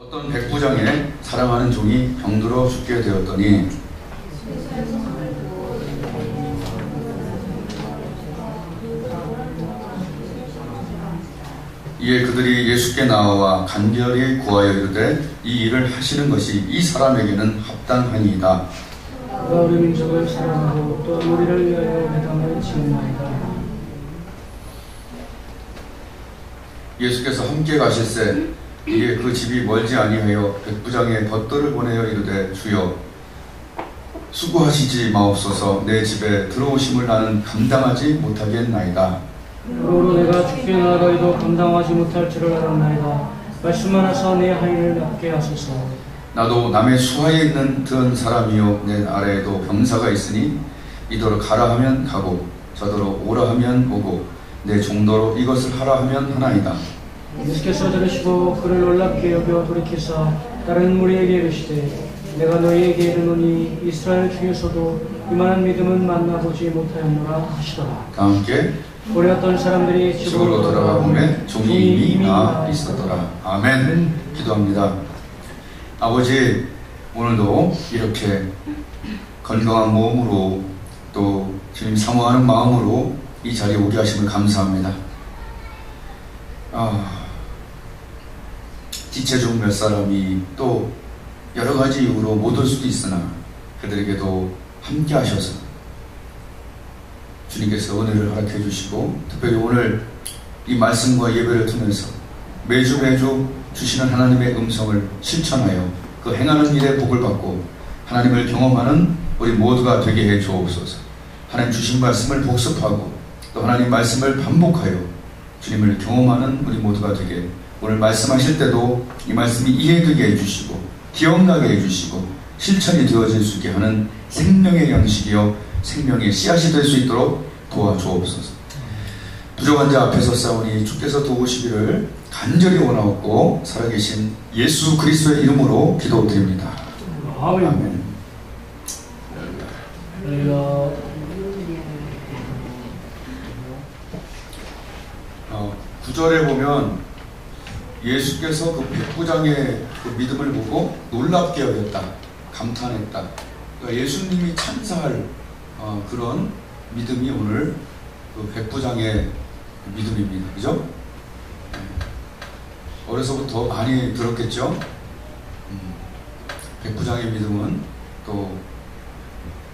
어떤 백부장의 사랑하는 종이 병들어 죽게 되었더니 이에 그들이 예수께 나와 간절히 구하여 이르되 이 일을 하시는 것이 이 사람에게는 합당하니이다. 그가 우리 민족을 사랑하고 또 우리를 위하여 회당을 지은나이다. 예수께서 함께 가실새 이에 그 집이 멀지 아니하여 백부장의 벗들을 보내어 이르되 주여 수고하시지 마옵소서. 내 집에 들어오심을 나는 감당하지 못하겠나이다. 그러므로 내가 죽게 나아가도 감당하지 못할 줄을 알았나이다. 말씀만 하사 내 하인을 낫게 하소서. 나도 남의 수하에 있는 든 사람이요 내 아래에도 병사가 있으니 이더러 가라 하면 가고 저더러 오라 하면 오고 내 종도로 이것을 하라 하면 하나이다. 예수께서 들으시고 그를 놀랍게 여겨 돌이키사 다른 무리에게 이르시되 내가 너희에게 이르노니 이스라엘 중에서도 이만한 믿음은 만나보지 못하였노라 하시더라. 다 함께 우리 어떤 사람들이 집으로 돌아가 보매 종이 이미 나아 있었더라. 아멘. 기도합니다. 아버지, 오늘도 이렇게 건강한 몸으로 또 주님 사모하는 마음으로 이 자리에 오게 하심을 감사합니다. 지체중 몇 사람이 또 여러 가지 이유로 못 올 수도 있으나 그들에게도 함께 하셔서 주님께서 은혜를 허락해 주시고 특별히 오늘 이 말씀과 예배를 통해서 매주 주시는 하나님의 음성을 실천하여 그 행하는 일에 복을 받고 하나님을 경험하는 우리 모두가 되게 해 주옵소서. 하나님 주신 말씀을 복습하고 또 하나님 말씀을 반복하여 주님을 경험하는 우리 모두가 되게 오늘 말씀하실 때도 이 말씀이 이해되게 해주시고 기억나게 해주시고 실천이 되어질 수 있게 하는 생명의 양식이요 생명의 씨앗이 될 수 있도록 도와주옵소서. 부족한 자 앞에 서싸우니 주께서 도우시기를 간절히 원하옵고 살아계신 예수 그리스도의 이름으로 기도드립니다. 아멘. 구절에 보면 예수께서 그 백부장의 그 믿음을 보고 놀랍게 여겼다, 감탄했다. 그러니까 예수님이 찬사할 그런 믿음이 오늘 그 백부장의 믿음입니다. 그죠? 어려서부터 많이 들었겠죠? 백부장의 믿음은 또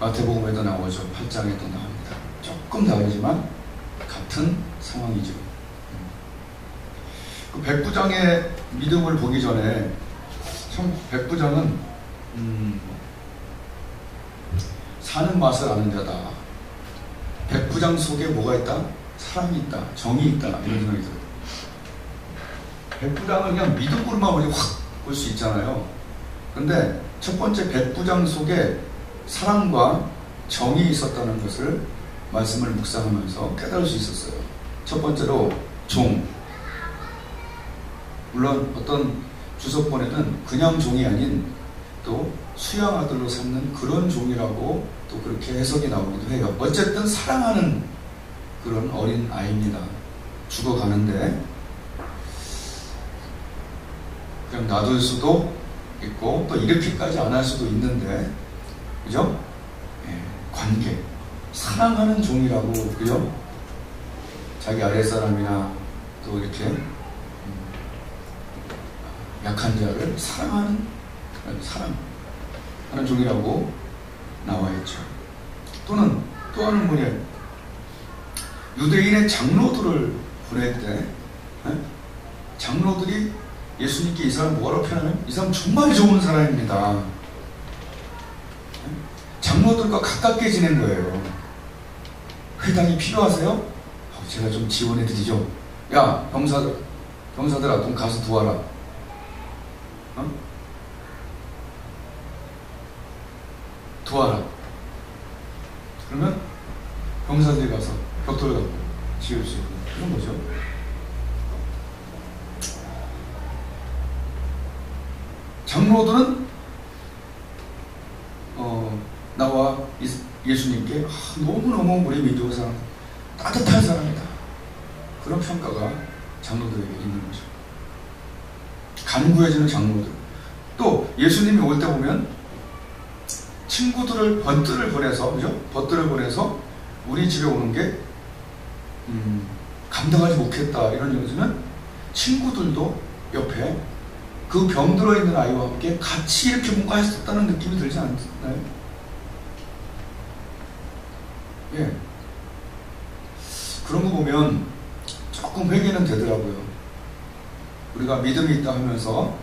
마태복음에도 나오죠. 8장에도 나옵니다. 조금 다르지만 같은 상황이죠. 그 백부장의 믿음을 보기 전에 참 백부장은 사는 맛을 아는 자다. 백부장 속에 뭐가 있다? 사랑이 있다. 정이 있다. 이런 생각이 들어요. 백부장을 그냥 믿음으로만 우리 확 볼 수 있잖아요. 근데 첫 번째 백부장 속에 사랑과 정이 있었다는 것을 말씀을 묵상하면서 깨달을 수 있었어요. 첫 번째로 종. 물론 어떤 주석본에는 그냥 종이 아닌 또 수양 아들로 삼는 그런 종이라고 또 그렇게 해석이 나오기도 해요. 어쨌든 사랑하는 그런 어린 아이입니다. 죽어가는데 그냥 놔둘 수도 있고 또 이렇게까지 안 할 수도 있는데, 그죠? 관계, 사랑하는 종이라고, 그죠? 자기 아랫사람이나 또 이렇게 약한 자를 사랑하는 종이라고 나와 있죠. 또는 또 하는 분이 유대인의 장로들을 보낼 때 장로들이 예수님께 이 사람 뭐라고 표현하면 이 사람 정말 좋은 사람입니다. 장로들과 가깝게 지낸 거예요. 회당이 필요하세요? 제가 좀 지원해 드리죠. 야, 병사들아, 좀 가서 도와라. 도와라. 그러면 병사들이 가서 벽돌을 갖고 지을 수 있는 그런 거죠. 장로들은 나와 예수님께 너무너무 우리 민족의 사람 따뜻한 사람이다. 그런 평가가 장로들에게 있는 거죠. 간구해주는 장로들. 예수님이 올 때 보면 친구들을 번들을 보내서, 그죠? 번들을 보내서 우리 집에 오는 게 감당하지 못했다 이런 얘기는 친구들도 옆에 그 병 들어있는 아이와 함께 같이 이렇게 뭔가 했었다는 느낌이 들지 않나요? 예. 그런 거 보면 조금 회개는 되더라고요. 우리가 믿음이 있다 하면서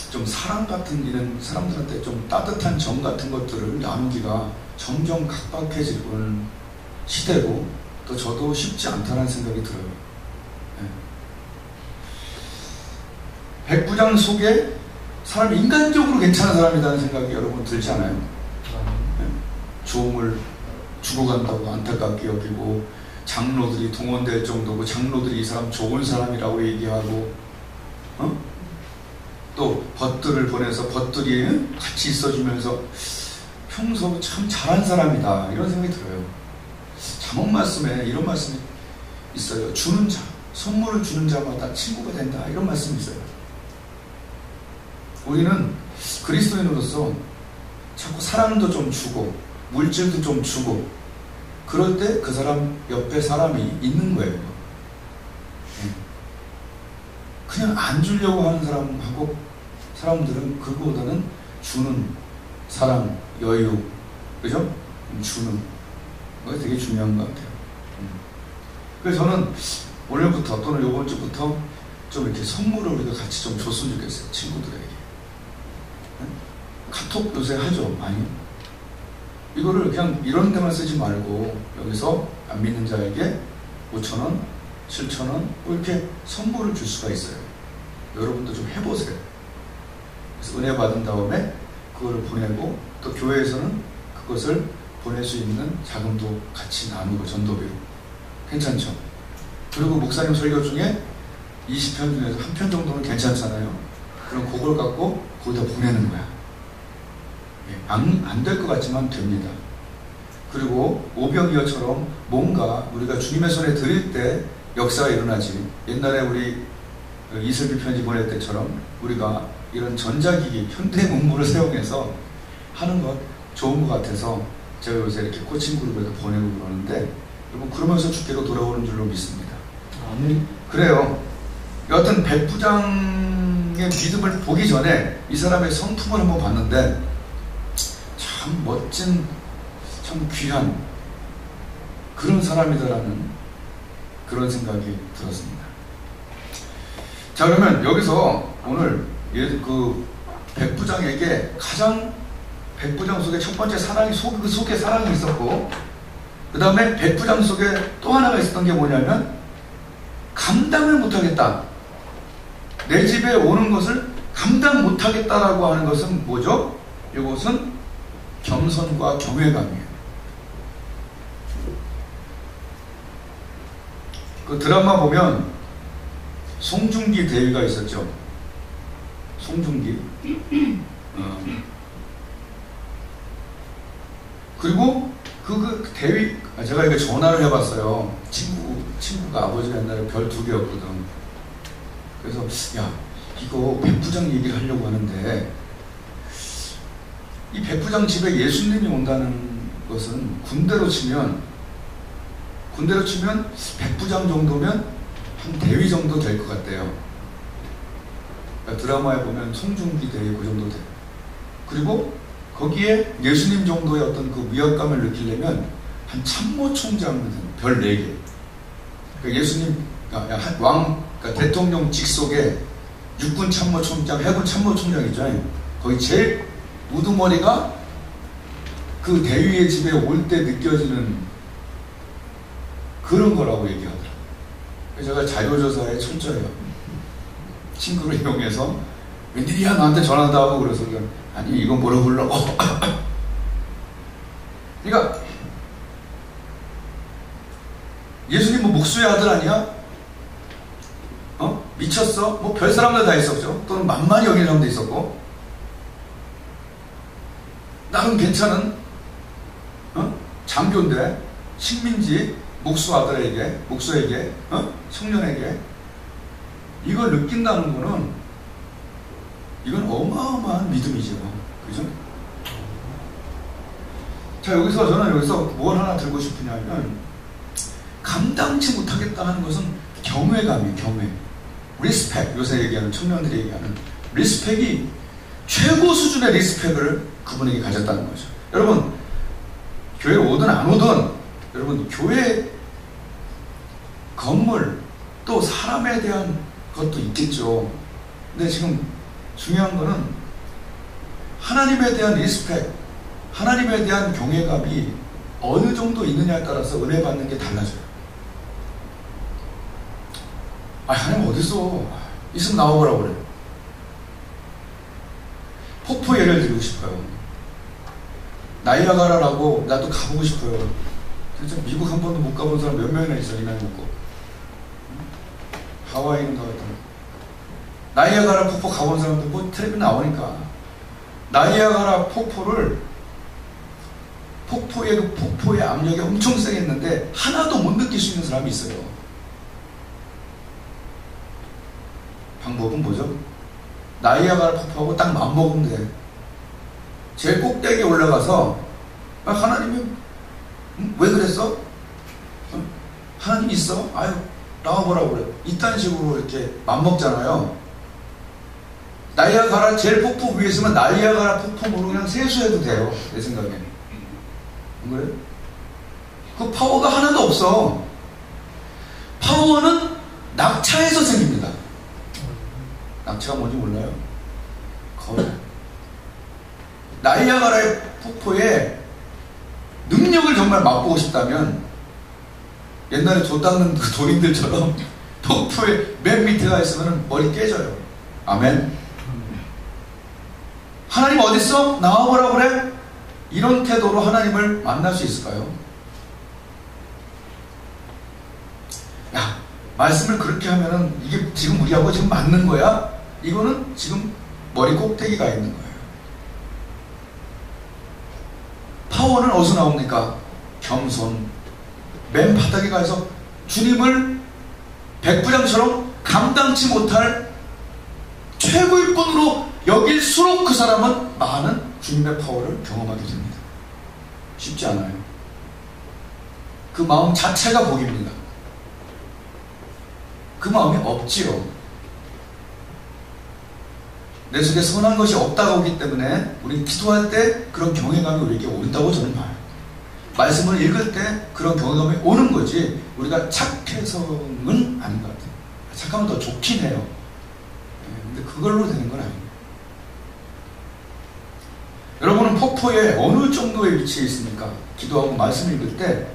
좀 사랑 같은 이런 사람들한테 좀 따뜻한 정 같은 것들을 나누기가 점점 각박해지는 시대고 또 저도 쉽지 않다는 생각이 들어요. 네. 백부장 속에 사람이 인간적으로 괜찮은 사람이라는 생각이 여러분 들지 않아요? 네. 조음을 죽어간다고 안타깝게 여기고 장로들이 동원될 정도고 장로들이 이 사람 좋은 사람이라고 얘기하고 또 벗들을 보내서 벗들이 같이 있어주면서 평소 참 잘한 사람이다 이런 생각이 들어요. 잠언 말씀에 이런 말씀이 있어요. 주는 자, 선물을 주는 자마다 친구가 된다 이런 말씀이 있어요. 우리는 그리스도인으로서 자꾸 사랑도 좀 주고 물질도 좀 주고 그럴 때 그 사람 옆에 사람이 있는 거예요. 그냥 안 주려고 하는 사람들은 그거보다는 주는 사랑, 여유, 그죠? 주는 그게 되게 중요한 것 같아요. 그래서 저는 오늘부터 또는 이번 주부터 좀 이렇게 선물을 우리가 같이 좀 줬으면 좋겠어요. 친구들에게. 카톡 요새 하죠, 많이. 이거를 그냥 이런 데만 쓰지 말고 여기서 안 믿는 자에게 5,000원, 7,000원 이렇게 선물을 줄 수가 있어요. 여러분도 좀 해보세요. 그래서 은혜 받은 다음에 그거를 보내고 또 교회에서는 그것을 보낼 수 있는 자금도 같이 나누고 전도비로 괜찮죠? 그리고 목사님 설교 중에 20편 중에서 한 편 정도는 괜찮잖아요. 그럼 그걸 갖고 거기다 보내는 거야. 안 될 것 같지만 됩니다. 그리고 오병이어처럼 뭔가 우리가 주님의 손에 드릴 때 역사가 일어나지. 옛날에 우리 이슬비 편지 보낼 때처럼 우리가 이런 전자기기, 현대 문물을 사용해서 하는 것 좋은 것 같아서 제가 요새 이렇게 코칭 그룹에도 보내고 그러는데 여러분 그러면서 주께로 돌아오는 줄로 믿습니다. 아멘. 그래요. 여하튼 백부장의 믿음을 보기 전에 이 사람의 성품을 한번 봤는데 참 멋진, 참 귀한 그런 사람이다라는 그런 생각이 들었습니다. 자, 그러면 여기서 오늘 그 백부장에게 가장 백부장 속에 첫 번째 사랑이 그 속에 사랑이 있었고 그 다음에 백부장 속에 또 하나가 있었던 게 뭐냐면 감당을 못하겠다. 내 집에 오는 것을 감당 못하겠다라고 하는 것은 뭐죠? 이것은 겸손과 경외감이에요. 그 드라마 보면 송중기 대위가 있었죠. 송중기. 그리고 그 대위, 제가 이거 전화를 해봤어요. 친구가 아버지가 옛날에 별 2개였거든. 그래서 야, 이거 백부장 얘기를 하려고 하는데 이 백부장 집에 예수님이 온다는 것은 군대로 치면 백부장 정도면 한 대위 정도 될 것 같대요. 그러니까 드라마에 보면 송중기 대위 그 정도 돼요. 그리고 거기에 예수님 정도의 어떤 그 위압감을 느끼려면 한 참모총장 별 4개. 그러니까 예수님 그러니까 대통령 직속에 육군 참모총장, 해군 참모총장 있잖아요. 거기 제일 우두머리가 그 대위의 집에 올 때 느껴지는 그런 거라고 얘기하더라고요. 제가 자료조사에 철저해요. 친구를 이용해서 웬일이야 나한테 전화도 하고 그래서 아니 이건 뭐라고 불러. 그러니까 예수님 뭐 목수의 아들 아니야? 미쳤어? 뭐 별 사람들 다 있었죠. 또는 만만히 여기는 사람도 있었고 나름 괜찮은 장교인데 식민지 목수에게 청년에게 이걸 느낀다는 거는 이건 어마어마한 믿음이죠. 그죠? 자, 여기서 뭘 하나 들고 싶으냐면, 감당치 못하겠다는 것은 경외감이에요. 경외. 리스펙. 요새 얘기하는, 청년들이 얘기하는 리스펙이 최고 수준의 리스펙을 그분에게 가졌다는 거죠. 여러분, 교회 오든 안 오든, 여러분, 교회 건물, 또 사람에 대한 것도 있겠죠. 근데 지금 중요한 거는 하나님에 대한 리스펙, 하나님에 대한 경외감이 어느 정도 있느냐에 따라서 은혜 받는 게 달라져요. 하나님 어딨어? 있으면 나와보라고 그래. 폭포 예를 들고 싶어요. 나이아가라라고 나도 가보고 싶어요. 진짜 미국 한 번도 못 가본 사람 몇 명이나 있어, 이 나이 먹고. 하와이는 가봤다. 나이아가라 폭포 가본 사람들 뭐 텔레비전 나오니까. 나이아가라 폭포를 폭포의 압력이 엄청 세겠는데 하나도 못 느낄 수 있는 사람이 있어요. 방법은 뭐죠? 나이아가라 폭포하고 딱 맞먹으면 돼. 제일 꼭대기에 올라가서 하나님이 왜 그랬어? 하나님 있어? 아유, 나와보라고 그래. 이딴 식으로 이렇게 맞먹잖아요. 나이아가라 제일 폭포 위에 있으면 나이아가라 폭포물로 그냥 세수해도 돼요. 내 생각에는. 안 그래? 그 파워가 하나도 없어. 파워는 낙차에서 생깁니다. 낙차가 뭔지 몰라요? 거울. 나이아가라의 폭포의 능력을 정말 맛보고 싶다면 옛날에 도 닦는 그 도인들처럼 폭포의 맨 밑에 가 있으면 머리 깨져요. 아멘. 하나님 어딨어? 나와보라 그래? 이런 태도로 하나님을 만날 수 있을까요? 야, 말씀을 그렇게 하면은 이게 지금 우리하고 지금 맞는 거야? 이거는 지금 머리 꼭대기가 있는 거예요. 파워는 어디서 나옵니까? 겸손. 맨 바닥에 가서 주님을 백부장처럼 감당치 못할 최고의 분으로 여길수록 그 사람은 많은 주님의 파워를 경험하게 됩니다. 쉽지 않아요. 그 마음 자체가 복입니다. 그 마음이 없지요. 내 속에 선한 것이 없다고 하기 때문에 우리 기도할 때 그런 경외감이 우리에게 오른다고 저는 봐요. 말씀을 읽을 때 그런 경외감이 오는 거지 우리가 착해서는 아닌 것 같아요. 착하면 더 좋긴 해요. 근데 그걸로 되는 건 아닙니다. 여러분은 폭포에 어느 정도의 위치에 있습니까? 기도하고 말씀 읽을 때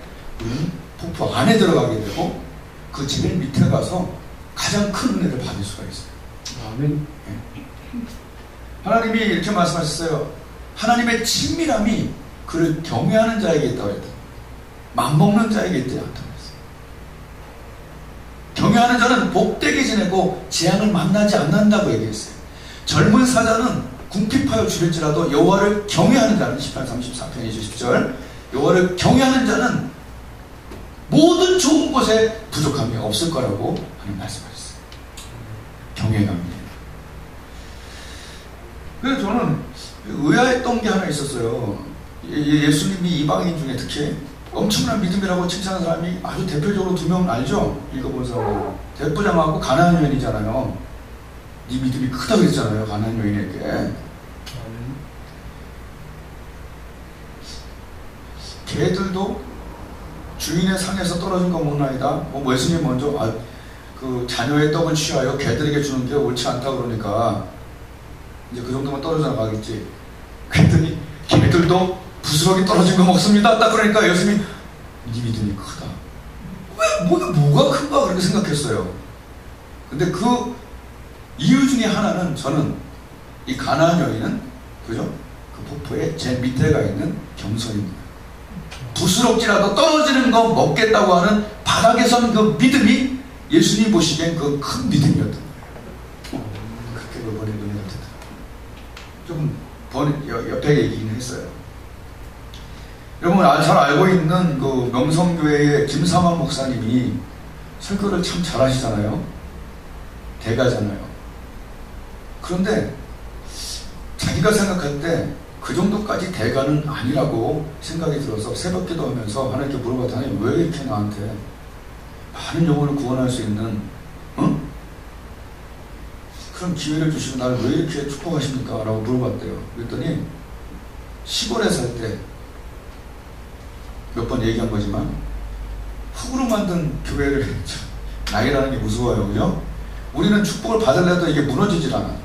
우리는 폭포 안에 들어가게 되고 그 제일 밑에 가서 가장 큰 은혜를 받을 수가 있어요. 아멘. 하나님이 이렇게 말씀하셨어요. 하나님의 친밀함이 그를 경외하는 자에게 있다고 했다. 맘먹는 자에게 있지 않다고 했어요. 경외하는 자는 복되게 지내고 재앙을 만나지 않는다고 얘기했어요. 젊은 사자는 궁핍하여 줄일지라도 여호와를 경외하는 자는 18, 34편 20절 여호와를 경외하는 자는 모든 좋은 곳에 부족함이 없을 거라고 하는 말씀하셨어요. 경외감입니다. 그래서 저는 의아했던 게 하나 있었어요. 예수님이 이방인 중에 특히 엄청난 믿음이라고 칭찬하는 사람이 아주 대표적으로 두 명 알죠? 읽어본 사람. 대부장하고 가나안 여인이잖아요. 네 믿음이 크다고 했잖아요. 가나안 여인에게. 개들도 주인의 상에서 떨어진 거 먹나이다. 예수님 먼저 그 자녀의 떡을 취하여 개들에게 주는 게 옳지 않다 그러니까 이제 그 정도만 떨어져 나가겠지. 그랬더니 개들도 부스러기 떨어진 거 먹습니다. 딱 그러니까 예수님이 네 믿음이 크다. 왜 뭐가 큰가 그렇게 생각했어요. 근데 그 이유 중에 하나는 저는 이 가나안 여인은 그죠? 그 폭포의 제일 밑에 가 있는 겸손입니다. 부스럭지라도 떨어지는 거 먹겠다고 하는 바닥에 선 그 믿음이 예수님 보시기엔 그 큰 믿음이었던 거예요. 그렇게 버린 눈이 같았다. 조금 옆에 얘기는 했어요. 여러분 잘 알고 있는 그 명성교회의 김삼환 목사님이 설교를 참 잘하시잖아요. 대가잖아요. 그런데 자기가 생각할 때 그 정도까지 대가는 아니라고 생각이 들어서 새벽 기도하면서 하나님께 물어봤다. 하나님 왜 이렇게 나한테 많은 영혼을 구원할 수 있는 그런 기회를 주시고 나를 왜 이렇게 축복하십니까? 라고 물어봤대요. 그랬더니 시골에 살 때 몇 번 얘기한 거지만 흙으로 만든 교회를 나이라는 게 무서워요. 그죠? 우리는 축복을 받으려도 이게 무너지질 않아.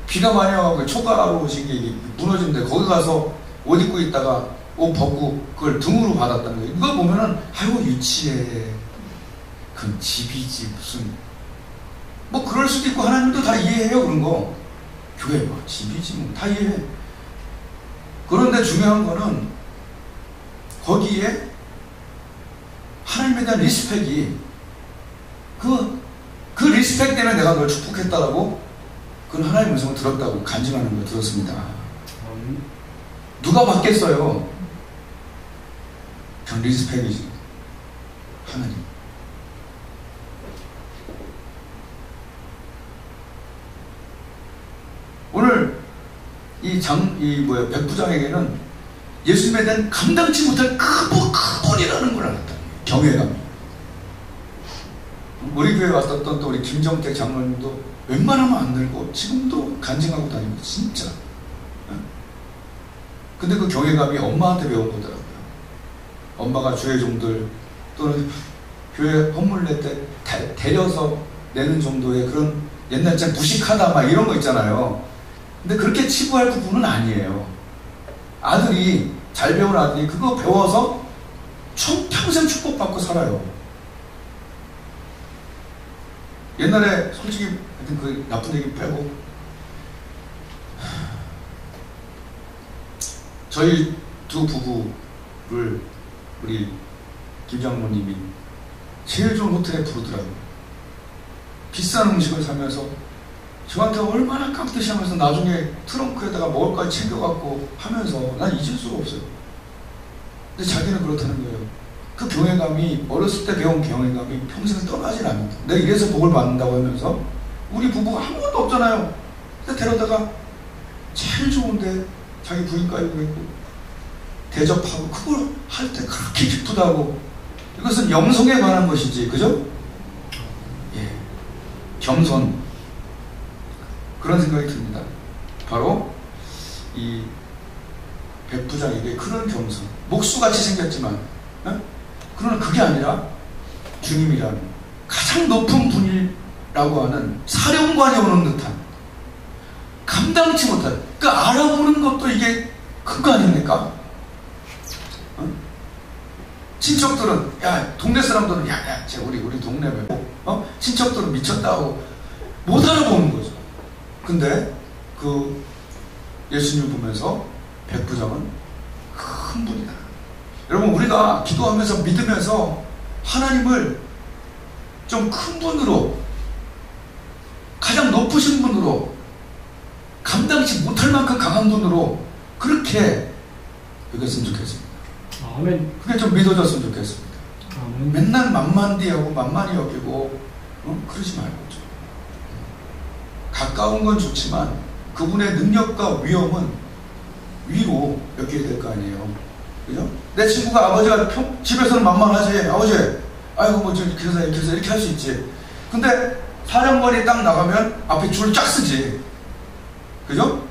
비가 많이 와서 초가로 오신 게 무너지는데 거기 가서 옷 입고 있다가 옷 벗고 그걸 등으로 받았다는 거예요. 이거 보면은 아이고 유치해. 그건 집이지 무슨 뭐 그럴 수도 있고 하나님도 다 이해해요. 그런 거. 교회 뭐 집이지 뭐 다 이해해. 그런데 중요한 거는 거기에 하나님에 대한 리스펙이 그 리스펙 때문에 내가 널 축복했다라고 그건 하나님의 음성을 들었다고 간증하는 걸 들었습니다. 누가 받겠어요? 전 리스펙이지. 하나님. 오늘 백부장에게는 예수님에 대한 감당치 못할 그분이라는 걸 알았다. 경외감. 우리 교회 왔었던 또 우리 김정택 장로님도 웬만하면 안 늙고 지금도 간증하고 다니고 진짜. 근데 그 경외감이 엄마한테 배운 거더라고요. 엄마가 주의 종들 또는 교회 헌물 낼 때 데려서 내는 정도의 그런 옛날 진짜 무식하다 막 이런 거 있잖아요. 근데 그렇게 치부할 부분은 아니에요. 아들이 잘 배운 아들이 그거 배워서 평생 축복받고 살아요. 옛날에 솔직히 하여튼 그 나쁜 얘기 빼고 저희 두 부부를 우리 김 장로님이 제일 좋은 호텔에 부르더라고요. 비싼 음식을 사면서 저한테 얼마나 깍듯이 하면서 나중에 트렁크에다가 먹을 거까지 챙겨갖고 하면서 난 잊을 수가 없어요. 근데 자기는 그렇다는 거예요. 그 경외감이 어렸을 때 배운 경외감이 평생 떠나질 않는다. 내가 이래서 복을 받는다고 하면서 우리 부부가 아무것도 없잖아요. 근데 데려다가 제일 좋은데 자기 부인 깔고 있고 대접하고 그걸 할 때 그렇게 기쁘다고. 이것은 영성에 관한 것이지, 그죠? 예, 겸손. 그런 생각이 듭니다. 바로 이 백부장에게 그런 겸손, 목수같이 생겼지만 그러나 그게 아니라 주님이라는 가장 높은 분이라고 하는 사령관이 오는 듯한 감당치 못한 그 알아보는 것도 이게 큰 거 아닙니까? 친척들은 동네 사람들은 우리 동네 친척들은 미쳤다고 못 알아보는 거죠. 근데 그 예수님을 보면서 백부장은 큰 분이다. 여러분 우리가 기도하면서 믿으면서 하나님을 좀 큰 분으로 가장 높으신 분으로 감당치 못할 만큼 강한 분으로 그렇게 여겼으면 좋겠습니다. 아멘. 그게 좀 믿어졌으면 좋겠습니다. 아멘. 맨날 만만디하고 만만히 여기고 그러지 말고 좀 가까운 건 좋지만 그분의 능력과 위엄은 위로 여겨야 될 거 아니에요. 그죠? 내 친구가 아버지가 집에서는 만만하지. 아버지, 아이고 뭐 좀 이렇게 해서 이렇게 할 수 있지. 근데 사령관이 딱 나가면 앞에 줄 쫙 쓰지. 그죠?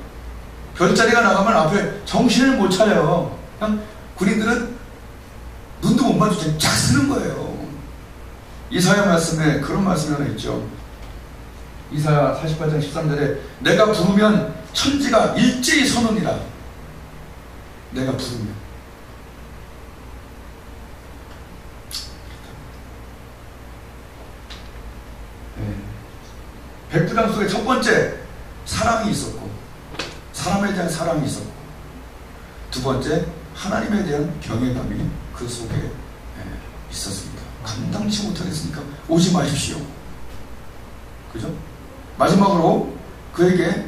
별자리가 나가면 앞에 정신을 못 차려요. 그냥 군인들은 눈도 못 마주치고 쫙 쓰는 거예요. 이사야 말씀에 그런 말씀이 하나 있죠. 이사야 48장 13절에 내가 부르면 천지가 일제히 서느니라. 내가 부르면. 백부장 속에 첫 번째 사랑이 있었고 사람에 대한 사랑이 있었고 두 번째 하나님에 대한 경외감이 그 속에 있었습니다. 감당치 못하겠으니까 오지 마십시오. 그죠? 마지막으로 그에게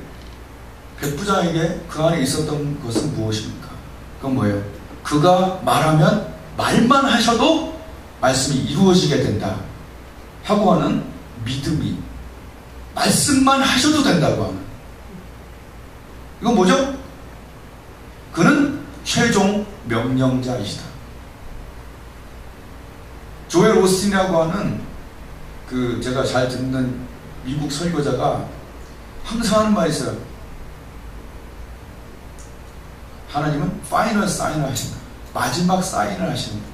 백부장에게 그 안에 있었던 것은 무엇입니까? 그건 뭐예요? 그가 말하면 말만 하셔도 말씀이 이루어지게 된다 하고 하는 믿음이 말씀만 하셔도 된다고 하는 이건 뭐죠? 그는 최종 명령자이시다. 조엘 오스틴이라고 하는 그 제가 잘 듣는 미국 설교자가 항상 하는 말이 있어요. 하나님은 파이널 사인을 하신다. 마지막 사인을 하시는 겁니다.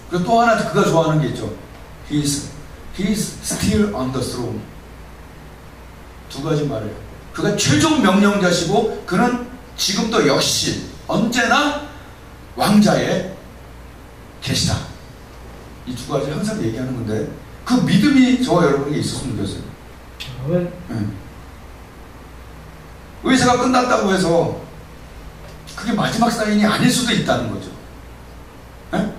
그리고 또 하나 그가 좋아하는 게 있죠. He's still on the throne. 두 가지 말이에요. 그가 최종 명령자시고 그는 지금도 역시 언제나 왕자에 계시다. 이 두 가지 항상 얘기하는 건데 그 믿음이 저와 여러분에게 있었으면 좋겠어요. 네. 의사가 끝났다고 해서 그게 마지막 사인이 아닐 수도 있다는 거죠. 네?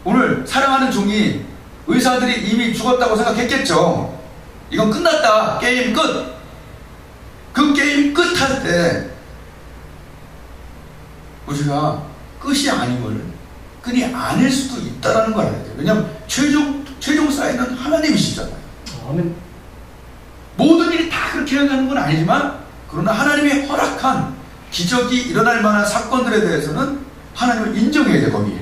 오늘 사랑하는 종이 의사들이 이미 죽었다고 생각했겠죠. 이건 끝났다. 게임 끝. 그 게임 끝 할 때 우리가 끝이 아님을 끝이 아닐 수도 있다는 걸 알아야 돼요. 왜냐하면 최종 사인은 하나님이시잖아요. 아멘. 모든 일이 다 그렇게 일어나는 건 아니지만 그러나 하나님이 허락한 기적이 일어날 만한 사건들에 대해서는 하나님을 인정해야 돼. 거기에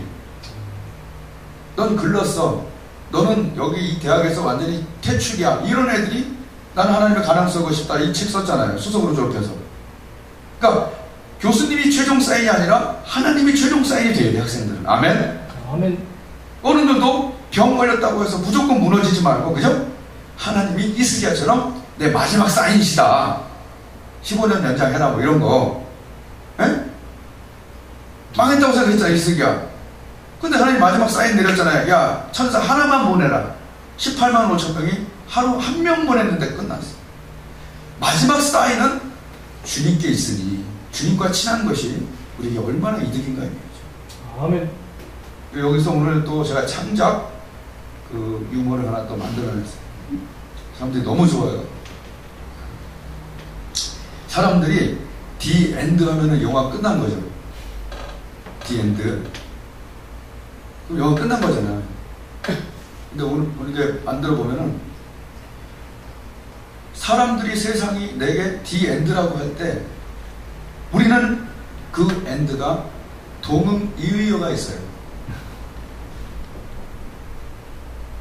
넌 글렀어. 너는 여기 이 대학에서 완전히 퇴출이야. 이런 애들이 나는 하나님의 가능 쓰고 싶다. 이 책 썼잖아요. 수석으로 졸업해서. 그러니까 교수님이 최종 사인이 아니라 하나님이 최종 사인이 돼야 돼. 학생들은. 아멘. 아멘. 어른들도 병 걸렸다고 해서 무조건 무너지지 말고 그죠? 하나님이 히스기야처럼 내 마지막 사인이시다. 15년 연장해라 뭐 이런 거. 에? 망했다고 생각했잖아 히스기야. 근데 하나님 마지막 사인 내렸잖아요. 야 천사 하나만 보내라. 18만 5천 명이 하루 한 명 보냈는데 끝났어. 마지막 사인은 주님께 있으니 주님과 친한 것이 우리에게 얼마나 이득인가 이거죠. 아멘. 여기서 오늘 또 제가 창작 그 유머를 하나 또 만들어냈어요. 사람들이 너무 좋아요. 사람들이 디 엔드 하면은 영화 끝난 거죠. 디 엔드. 그럼 영화 끝난 거잖아. 근데 오늘 이렇게 만들어 보면은 사람들이 세상이 내게 디 엔드라고 할 때 우리는 그 엔드가 동음 이의어가 있어요.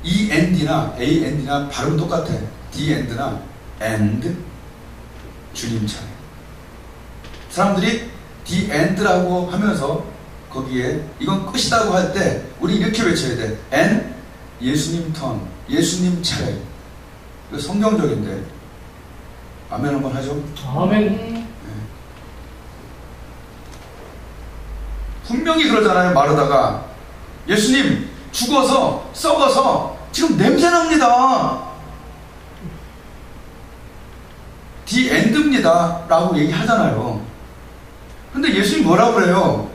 END나 AND나 발음 똑같아. D end나 end 주님 차례. 사람들이 D end라고 하면서 거기에 이건 끝이라고 할 때 우리 이렇게 외쳐야 돼. and 예수님 턴, 예수님 차례. 이거 성경적인데 아멘 한번 하죠. 아멘. 분명히 그러잖아요. 마르다가 예수님 죽어서 썩어서 지금 냄새 납니다. 디 엔드입니다 라고 얘기하잖아요. 근데 예수님이 뭐라고 그래요?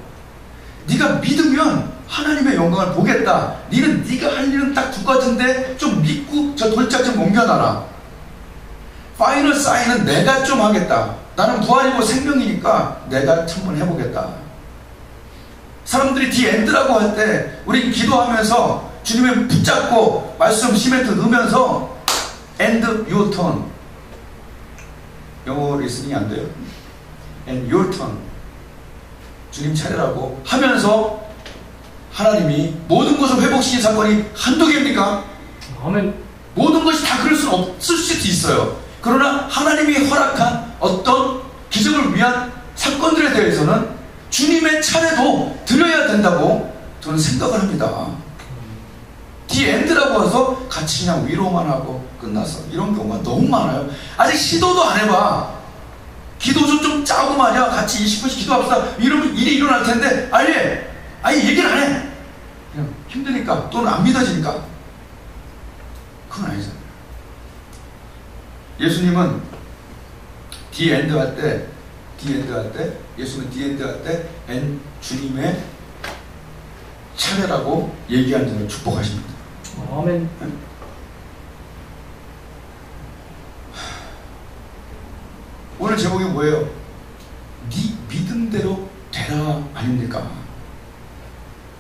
네가 믿으면 하나님의 영광을 보겠다. 네가 할 일은 딱 두 가지인데 좀 믿고 저 돌짝 좀 옮겨놔라. 파이널 사인은 내가 좀 하겠다. 나는 부활이고 생명이니까 내가 한번 해보겠다. 사람들이 디 엔드라고 할 때 우리 기도하면서 주님을 붙잡고 말씀 시멘트 넣으면서 end your turn. 영어 리스닝이 안 돼요? and your turn. 주님 차례라고 하면서 하나님이 모든 것을 회복시킨 사건이 한두 개입니까? 아멘. 모든 것이 다 그럴 수는 없을 수도 있어요. 그러나 하나님이 허락한 어떤 기적을 위한 사건들에 대해서는 주님의 차례도 드려야 된다고 저는 생각을 합니다. 디 엔드라고 해서 같이 그냥 위로만 하고 끝났어. 이런 경우가 너무 많아요. 아직 시도도 안 해봐. 기도 좀 짜고 말이야. 같이 20분씩 기도합시다. 이러면 일이 일어날 텐데 아예 얘기를 안 해. 그냥 힘드니까 또는 안 믿어지니까. 그건 아니잖아요. 예수님은 디 엔드 할 때 예수는 디 엔드 할 때 주님의 차례라고 얘기하는 자를 축복하십니다. 아멘. 오늘 제목이 뭐예요? 네 믿음대로 되라 아닙니까?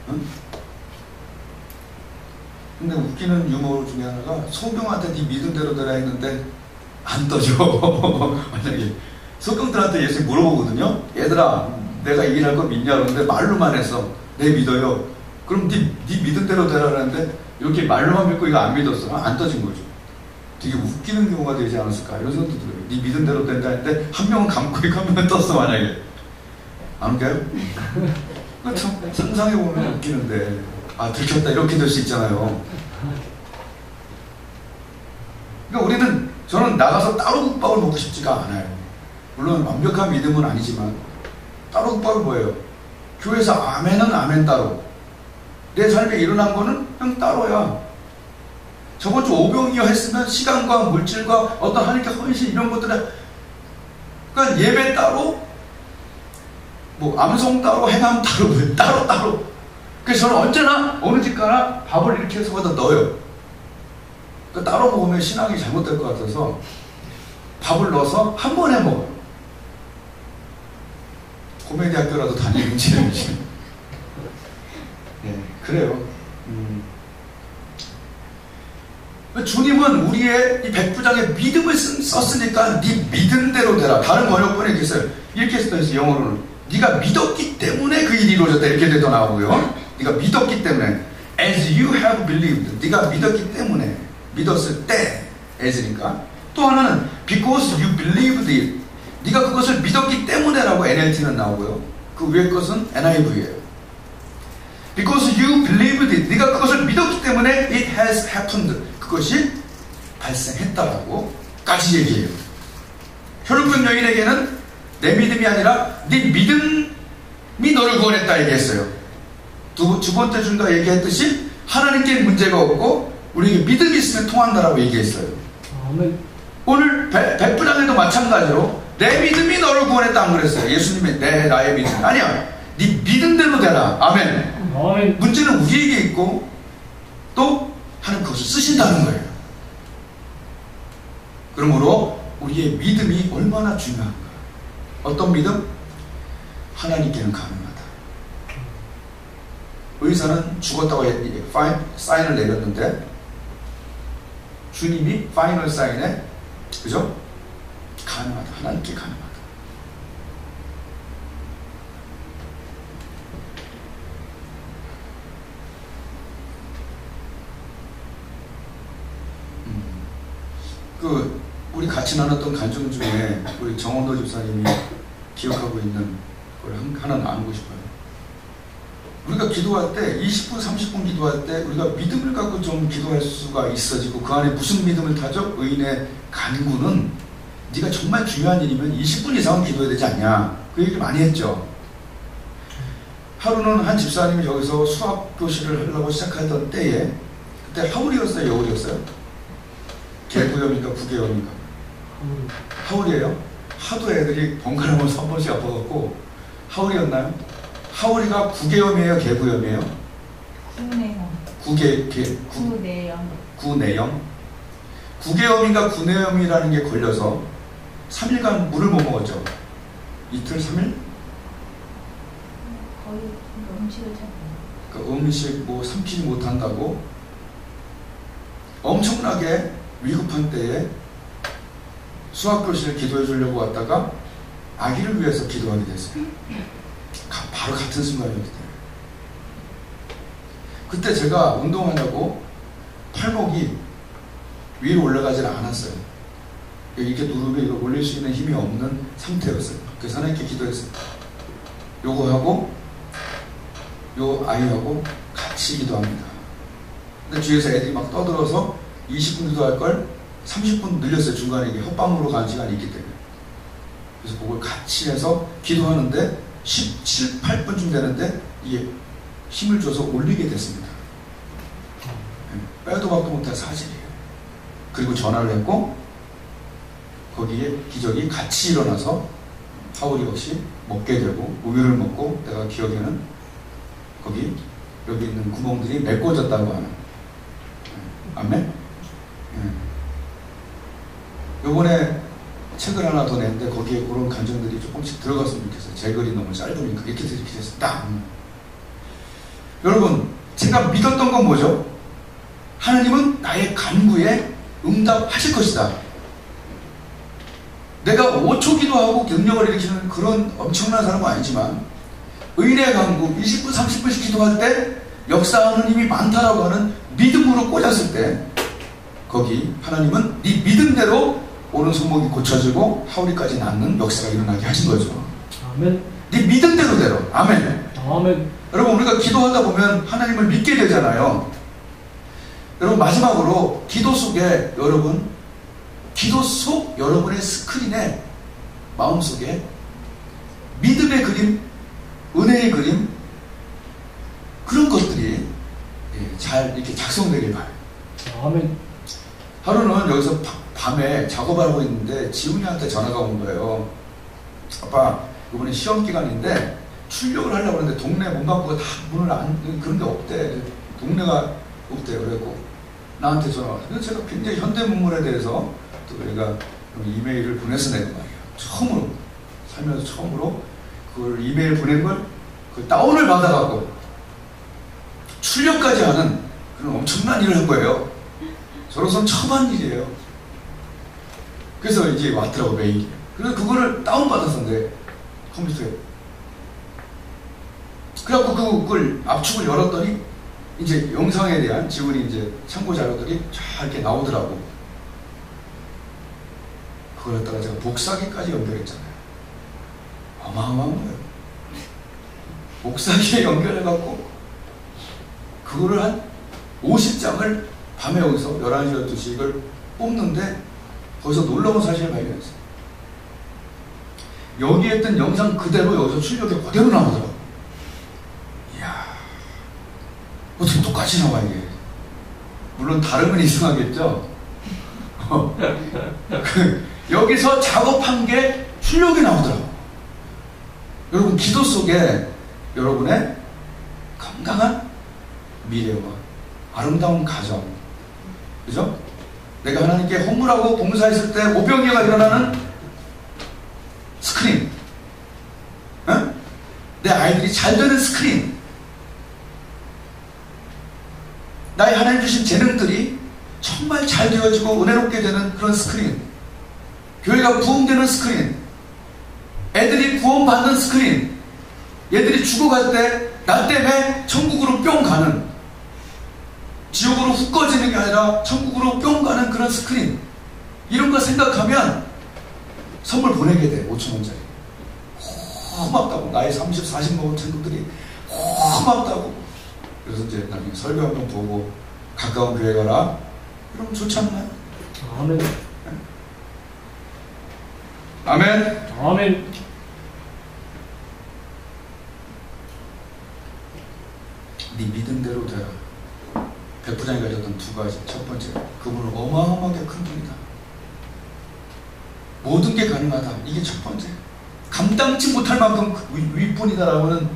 응? 근데 웃기는 유머 중에 하나가 소경한테 네 믿음대로 되라 했는데 안 떠져. 만약에 석경들한테 예수님이 물어보거든요. 얘들아, 내가 이 일 할 거 믿냐? 그러는데 말로만 해서 네 믿어요. 그럼 네 믿은 대로 되라 그러는데 이렇게 말로만 믿고 이거 안 믿었어. 안 떠진 거죠. 되게 웃기는 경우가 되지 않았을까 이런 생각도 들어요. 네 믿은 대로 된다 했는데 한 명은 감고 있고 한 명은 떴어. 만약에 안 웃겨요? 참 상상해보면 웃기는데 아 들켰다 이렇게 될 수 있잖아요. 그러니까 저는 나가서 따로 국밥을 먹고 싶지가 않아요. 물론 완벽한 믿음은 아니지만 따로 국밥이 뭐예요? 교회에서 아멘은 아멘 따로, 내 삶에 일어난 거는 그냥 따로야. 저번 주 오병이어 했으면 시간과 물질과 어떤 하나님께 헌신 이런 것들에 그러니까 예배 따로, 뭐 암송 따로, 행함 따로, 따로. 그래서 저는 언제나 어느 집 가나 밥을 이렇게 해서 거기다 넣어요. 그러니까 따로 먹으면 신앙이 잘못될 것 같아서 밥을 넣어서 한 번에 먹어요. 코미디 학교라도 다니는지. 네, 그래요. 주님은 우리의 이 백부장의 믿음을 썼으니까 네 믿은 대로 되라. 다른 번역본에 이렇게 써요. 이렇게 써있어요. 영어로는 네가 믿었기 때문에 그 일이 이루어졌다 이렇게 돼도 나오고요. 네가 믿었기 때문에 as you have believed, 네가 믿었기 때문에, 믿었을 때 as니까. 또 하나는 because you believed it, 네가 그것을 믿었기 때문에라고 NLT는 나오고요. 그 위에 것은 NIV예요. because you believed it, 네가 그것을 믿었기 때문에 it has happened, 그것이 발생했다라고 까지 얘기해요. 혈육병 여인에게는 내 믿음이 아니라 네 믿음이 너를 구원했다 얘기했어요. 두 번째 중과 얘기했듯이 하나님께 문제가 없고 우리에게 믿음이 있으면 통한다라고 얘기했어요. 오늘 백부장에도 마찬가지로 내 믿음이 너를 구원했다 안 그랬어요. 예수님의 나의 믿음 아니야. 네 믿은 대로 되라. 아멘. 아멘. 문제는 우리에게 있고 또 하나님 그것을 쓰신다는 거예요. 그러므로 우리의 믿음이 얼마나 중요한가. 어떤 믿음? 하나님께는 가능하다. 의사는 죽었다고 사인을 내렸는데 주님이 파이널 사인에 그죠? 가능하다. 하나님께 가능하다. 우리 같이 나눴던 간증 중에 우리 정원도 집사님이 기억하고 있는 걸 하나 나누고 싶어요. 우리가 기도할 때 20분, 30분 기도할 때 우리가 믿음을 갖고 좀 기도할 수가 있어지고 그 안에 무슨 믿음을 타죠? 의인의 간구는 네가 정말 중요한 일이면 20분 이상은 기도해야 되지 않냐, 그 얘기 많이 했죠. 하루는 한 집사님이 여기서 수학 교실을 하려고 시작하던 때에 그때 하울이었어요? 여울이었어요? 개구염인가 구개염인가? 하울이에요. 하도 애들이 번갈아가면서 한 번씩 아파갖고 하울이었나요? 하울이가 구개염이에요? 개구염이에요? 구내염. 구개염인가 구내염이라는 게 걸려서 3일간 물을 못 먹었죠. 이틀 3일? 거의 음식을 잘 그러니까 음식 뭐 삼키지 못한다고 엄청나게 위급한 때에 수학교실 기도해 주려고 왔다가 아기를 위해서 기도하게 됐어요. 바로 같은 순간이었기 때문에. 그때 제가 운동하려고 팔목이 위로 올라가질 않았어요. 이렇게 누르면 이거 올릴 수 있는 힘이 없는 상태였어요. 그래서 하나님께 기도했어요. 요거 하고 요 아이하고 같이 기도합니다. 근데 뒤에서 애들이 막 떠들어서 20분 기도할 걸 30분 늘렸어요. 중간에 이게 헛방으로 가는 시간이 있기 때문에. 그래서 그걸 같이 해서 기도하는데 17, 8분쯤 되는데 이게 힘을 줘서 올리게 됐습니다. 빼도 박도 못할 사실이에요. 그리고 전화를 했고 거기에 기적이 같이 일어나서 하울이 없이 먹게 되고 우유를 먹고 내가 기억에는 거기 여기 있는 구멍들이 메꿔졌다고 하는. 아멘? 요번에 책을 하나 더 냈는데 거기에 그런 감정들이 조금씩 들어갔으면 좋겠어요. 제 글이 너무 짧으니까 이렇게 됐어요. 딱. 여러분, 제가 믿었던 건 뭐죠? 하나님은 나의 간구에 응답하실 것이다. 내가 5초 기도하고 능력을 일으키는 그런 엄청난 사람은 아니지만 의례 강구 20분 30분씩 기도할 때 역사하는 힘이 많다라고 하는 믿음으로 꽂았을 때 거기 하나님은 네 믿음대로 오른 손목이 고쳐지고 하울이까지 낫는 역사가 일어나게 하신 거죠. 아멘. 네 믿음대로대로. 아멘. 아멘. 여러분 우리가 기도하다 보면 하나님을 믿게 되잖아요. 여러분 마지막으로 기도 속에 여러분 기도 속 여러분의 스크린에 마음속에 믿음의 그림, 은혜의 그림 그런 것들이 잘 이렇게 작성되길 바라요. 아멘. 하루는 여기서 밤에 작업을 하고 있는데 지훈이한테 전화가 온 거예요. 아빠 이번에 시험 기간인데 출력을 하려고 하는데 동네 문방구가 다 문을 안 그런 게 없대. 동네가 없대. 그래갖고 나한테 전화 왔어요. 그래서 제가 굉장히 현대문물에 대해서 또 내가 이메일을 보내서 내는 거예요. 처음으로 살면서 처음으로 그걸 이메일 보낸 걸 그 다운을 받아갖고 출력까지 하는 그런 엄청난 일을 한 거예요. 저로서는 처음 한 일이에요. 그래서 이제 왔더라고 메일이. 그래서 그거를 다운받아서 내 컴퓨터에 그래갖고 그걸 압축을 열었더니 이제 영상에 대한 지원이 이제 참고 자료들이 쫙 이렇게 나오더라고. 그걸 갖다가 제가 복사기까지 연결했잖아요. 어마어마한 거예요. 복사기에 연결해갖고 그거를 한 50장을 밤에 여기서 11시, 12시 이걸 뽑는데 거기서 놀라운 사실을 발견했어요. 여기에 있던 영상 그대로 여기서 출력이 그대로 나오더라고요. 이야, 어떻게 똑같이 나와 이게. 물론 다름은 이상하겠죠. 여기서 작업한 게 출력이 나오더라고요. 여러분 기도 속에 여러분의 건강한 미래와 아름다운 가정, 그죠? 내가 하나님께 헌물하고 봉사했을 때 오병이어가 일어나는 스크린, 어? 내 아이들이 잘 되는 스크린, 나의 하나님 주신 재능들이 정말 잘 되어지고 은혜롭게 되는 그런 스크린, 교회가 부흥되는 스크린, 애들이 구원받는 스크린, 얘들이 죽어갈 때 나 때문에 천국으로 뿅 가는, 지옥으로 훅 꺼지는 게 아니라 천국으로 뿅 가는 그런 스크린, 이런 거 생각하면 선물 보내게 돼. 5,000원짜리 고맙다고. 나이 30, 40 먹은 친구들이 고맙다고. 그래서 이제 나중에 설교 한번 보고 가까운 교회 가라. 그러면 좋지 않나요? 아멘. 아멘. 아멘. 네 믿음대로 되라. 백부장이 가졌던 두 가지. 첫 번째, 그분은 어마어마하게 큰 분이다. 모든 게 가능하다. 이게 첫 번째. 감당치 못할 만큼 윗분이다라고 하는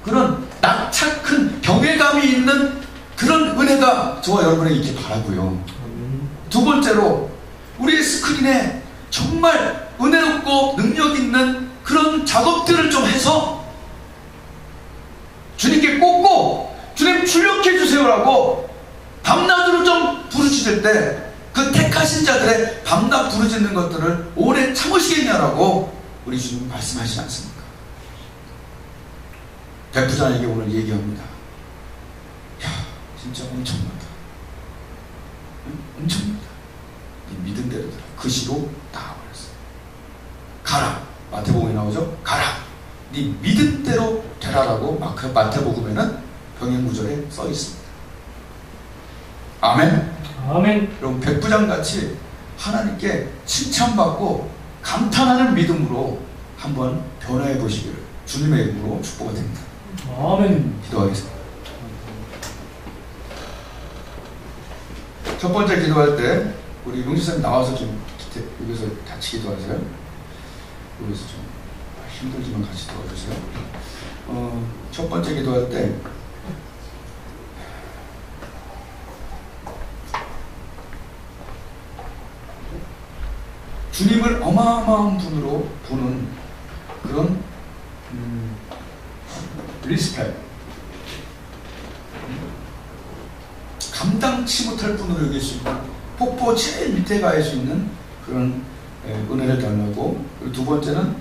그런 낙차 큰 경외감이 있는 그런 은혜가 저와 여러분에게 있길 바라고요. 두 번째로, 우리의 스크린에 정말 은혜롭고 능력 있는 그런 작업들을 좀 해서 주님께 꽂고 주님 출력해 주세요라고 밤낮으로 좀 부르짖을 때 그 택하신 자들의 밤낮 부르짖는 것들을 오래 참으시겠냐라고 우리 주님 말씀하시지 않습니까? 백부장에게 오늘 얘기합니다. 야, 진짜 엄청나다. 응? 엄청나다. 네 믿음대로 되라. 그 시로 나아버렸어요. 가라. 마태복음에 나오죠? 가라. 네 믿음대로 되라라고 마태복음에는 병행구절에 써 있습니다. 아멘. 아멘. 여러분 백부장같이 하나님께 칭찬받고 감탄하는 믿음으로 한번 변화해 보시기를 주님의 이름으로 축복을 드립니다. 아멘. 기도하겠습니다. 첫 번째 기도할 때 우리 용지사님 나와서 좀 여기서 같이 기도하세요. 여기서 좀 힘들지만 같이 도와주세요. 첫 번째 기도할 때 주님을 어마어마한 분으로 보는 그런 리스펙, 감당치 못할 분으로 여길 수 있는, 폭포 제일 밑에 갈 수 있는 그런 은혜를 달라고, 그리고 두 번째는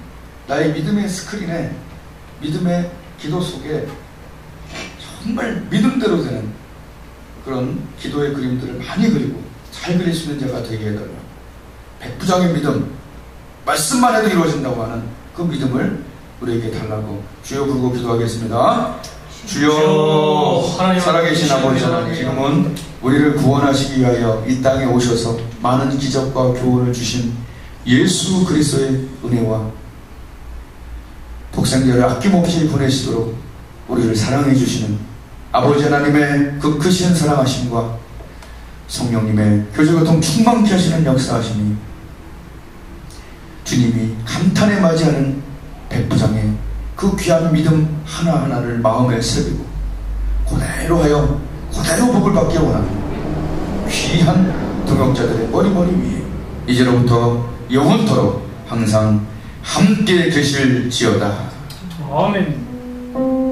나의 믿음의 스크린에, 믿음의 기도 속에 정말 믿음대로 되는 그런 기도의 그림들을 많이 그리고 잘 그릴 수 있는 자가 되게 해달라고. 백부장의 믿음, 말씀만 해도 이루어진다고 하는 그 믿음을 우리에게 달라고 주여 부르고 기도하겠습니다. 주여, 살아계신 아버지 하나님, 지금은 우리를 구원하시기 위하여 이 땅에 오셔서 많은 기적과 교훈을 주신 예수 그리스도의 은혜와 독생자를 아낌없이 보내시도록 우리를 사랑해 주시는 아버지 하나님의 그 크신 사랑하심과 성령님의 교제교통 충만케 하시는 역사하심이 주님이 감탄에 맞이하는 백부장의 그 귀한 믿음 하나하나를 마음에 새기고 그대로 하여 그대로 복을 받기 원하는 귀한 동역자들의 머리머리 위에 이제로부터 영원토록 항상 함께 계실지어다. 아멘.